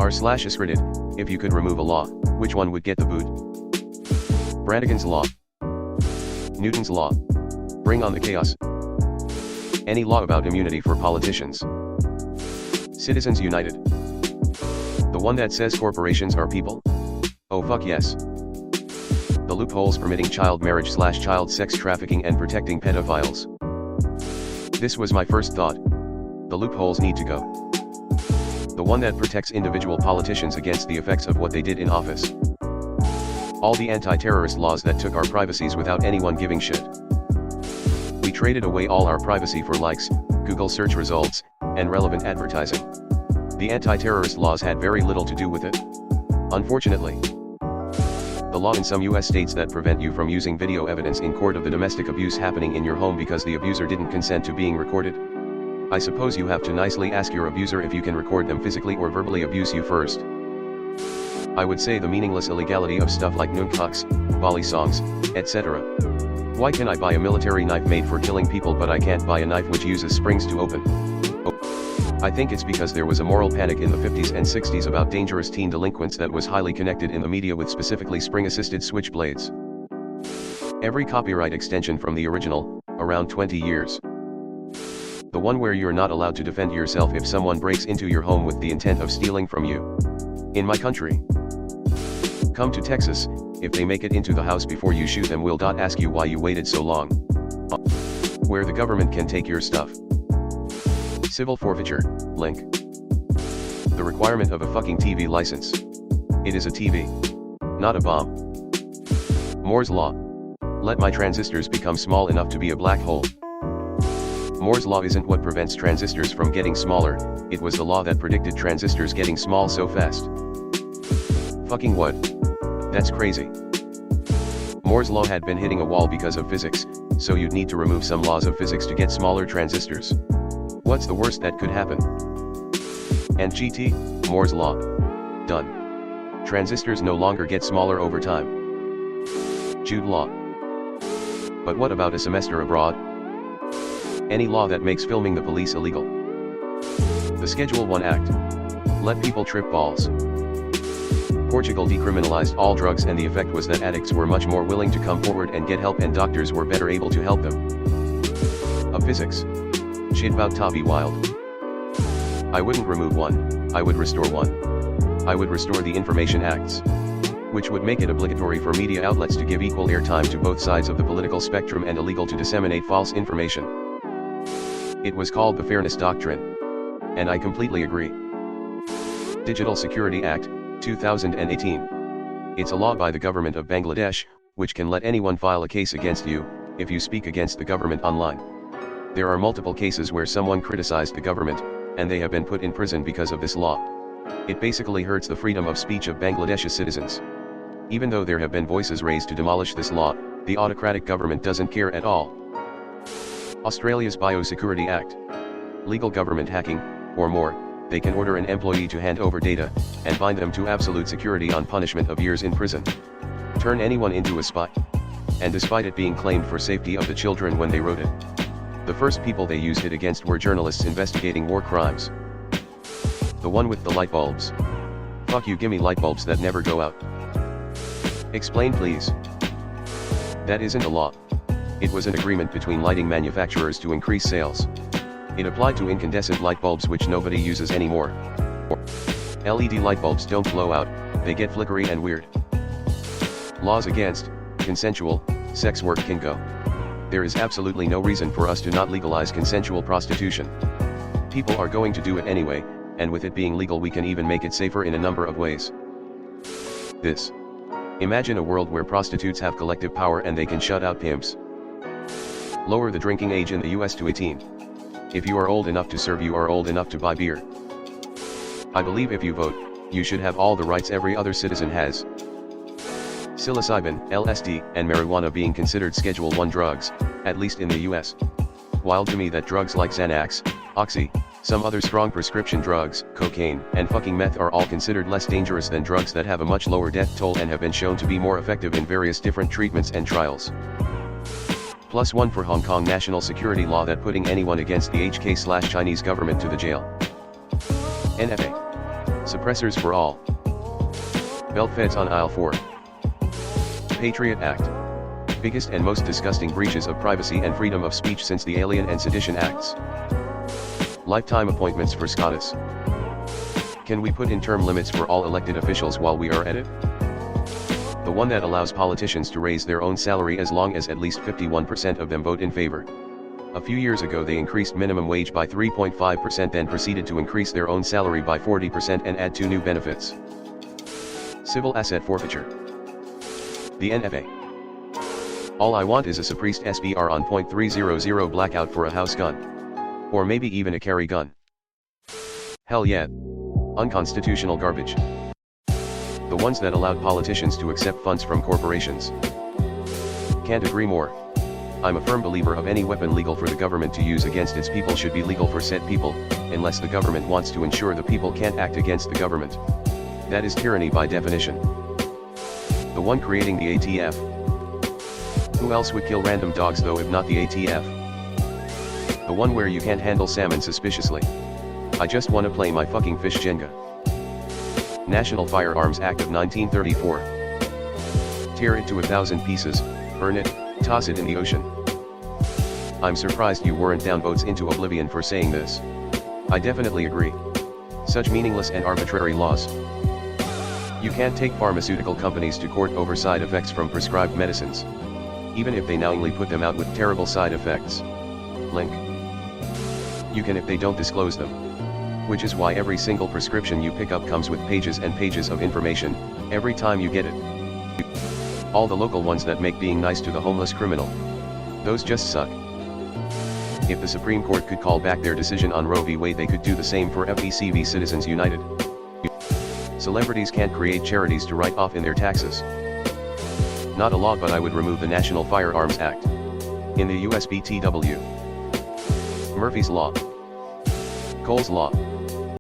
r/askreddit, if you could remove a law, which one would get the boot? Brannigan's Law. Newton's Law. Bring on the chaos. Any law about immunity for politicians. Citizens United. The one that says corporations are people? Oh fuck yes. The loopholes permitting child marriage/child sex trafficking and protecting pedophiles. This was my first thought. The loopholes need to go. The one that protects individual politicians against the effects of what they did in office. All the anti-terrorist laws that took our privacies without anyone giving shit. We traded away all our privacy for likes, Google search results, and relevant advertising. The anti-terrorist laws had very little to do with it. Unfortunately. The law in some US states that prevent you from using video evidence in court of the domestic abuse happening in your home because the abuser didn't consent to being recorded. I suppose you have to nicely ask your abuser if you can record them physically or verbally abuse you first. I would say the meaningless illegality of stuff like nunchucks, volley songs, etc. Why can I buy a military knife made for killing people but I can't buy a knife which uses springs to open? I think it's because there was a moral panic in the 50s and 60s about dangerous teen delinquents that was highly connected in the media with specifically spring-assisted switchblades. Every copyright extension from the original, around 20 years. The one where you're not allowed to defend yourself if someone breaks into your home with the intent of stealing from you. In my country. Come to Texas, if they make it into the house before you shoot them, we'll ask you why you waited so long. Where the government can take your stuff. Civil forfeiture, link. The requirement of a fucking TV license. It is a TV. Not a bomb. Moore's Law. Let my transistors become small enough to be a black hole. Moore's Law isn't what prevents transistors from getting smaller, it was the law that predicted transistors getting small so fast. Fucking what? That's crazy. Moore's Law had been hitting a wall because of physics, so you'd need to remove some laws of physics to get smaller transistors. What's the worst that could happen? And GT, Moore's Law. Done. Transistors no longer get smaller over time. Jude Law. But what about a semester abroad? Any law that makes filming the police illegal. The Schedule 1 Act. Let people trip balls. Portugal decriminalized all drugs and the effect was that addicts were much more willing to come forward and get help and doctors were better able to help them. Of physics. Shit bout to be wild. I wouldn't remove one, I would restore one. I would restore the Information Acts. Which would make it obligatory for media outlets to give equal airtime to both sides of the political spectrum and illegal to disseminate false information. It was called the Fairness Doctrine. And I completely agree. Digital Security Act, 2018. It's a law by the government of Bangladesh, which can let anyone file a case against you, if you speak against the government online. There are multiple cases where someone criticized the government, and they have been put in prison because of this law. It basically hurts the freedom of speech of Bangladesh's citizens. Even though there have been voices raised to demolish this law, the autocratic government doesn't care at all. Australia's Biosecurity Act. Legal government hacking, or more, they can order an employee to hand over data, and bind them to absolute security on punishment of years in prison. Turn anyone into a spy. And despite it being claimed for safety of the children when they wrote it. The first people they used it against were journalists investigating war crimes. The one with the light bulbs. Fuck you, gimme light bulbs that never go out. Explain please. That isn't a law. It was an agreement between lighting manufacturers to increase sales. It applied to incandescent light bulbs which nobody uses anymore. LED light bulbs don't blow out, they get flickery and weird. Laws against consensual sex work can go. There is absolutely no reason for us to not legalize consensual prostitution. People are going to do it anyway, and with it being legal we can even make it safer in a number of ways. This. Imagine a world where prostitutes have collective power and they can shut out pimps. Lower the drinking age in the US to 18. If you are old enough to serve, you are old enough to buy beer. I believe if you vote, you should have all the rights every other citizen has. Psilocybin, LSD, and marijuana being considered Schedule 1 drugs, at least in the US. Wild to me that drugs like Xanax, Oxy, some other strong prescription drugs, cocaine, and fucking meth are all considered less dangerous than drugs that have a much lower death toll and have been shown to be more effective in various different treatments and trials. +1 for Hong Kong national security law that putting anyone against the HK/Chinese government to the jail. NFA. Suppressors for all. Belt feds on aisle 4. Patriot Act. Biggest and most disgusting breaches of privacy and freedom of speech since the Alien and Sedition Acts. Lifetime appointments for SCOTUS. Can we put in term limits for all elected officials while we are at it? The one that allows politicians to raise their own salary as long as at least 51% of them vote in favor. A few years ago they increased minimum wage by 3.5%, then proceeded to increase their own salary by 40% and add 2 new benefits. Civil asset forfeiture. The NFA. All I want is a suppressed SBR on .300 blackout for a house gun. Or maybe even a carry gun. Hell yeah. Unconstitutional garbage. The ones that allowed politicians to accept funds from corporations. Can't agree more. I'm a firm believer of any weapon legal for the government to use against its people should be legal for said people, unless the government wants to ensure the people can't act against the government. That is tyranny by definition. The one creating the ATF. Who else would kill random dogs though if not the ATF? The one where you can't handle salmon suspiciously. I just wanna play my fucking fish Jenga. National Firearms Act of 1934. Tear it to 1,000 pieces, burn it, toss it in the ocean. I'm surprised you weren't downvotes into oblivion for saying this. I definitely agree. Such meaningless and arbitrary laws. You can't take pharmaceutical companies to court over side effects from prescribed medicines. Even if they knowingly put them out with terrible side effects. Link. You can if they don't disclose them. Which is why every single prescription you pick up comes with pages and pages of information, every time you get it. All the local ones that make being nice to the homeless criminal. Those just suck. If the Supreme Court could call back their decision on Roe v. Wade, they could do the same for FEC v. Citizens United. Celebrities can't create charities to write off in their taxes. Not a law, but I would remove the National Firearms Act. In the USPTW. Murphy's Law. Cole's Law.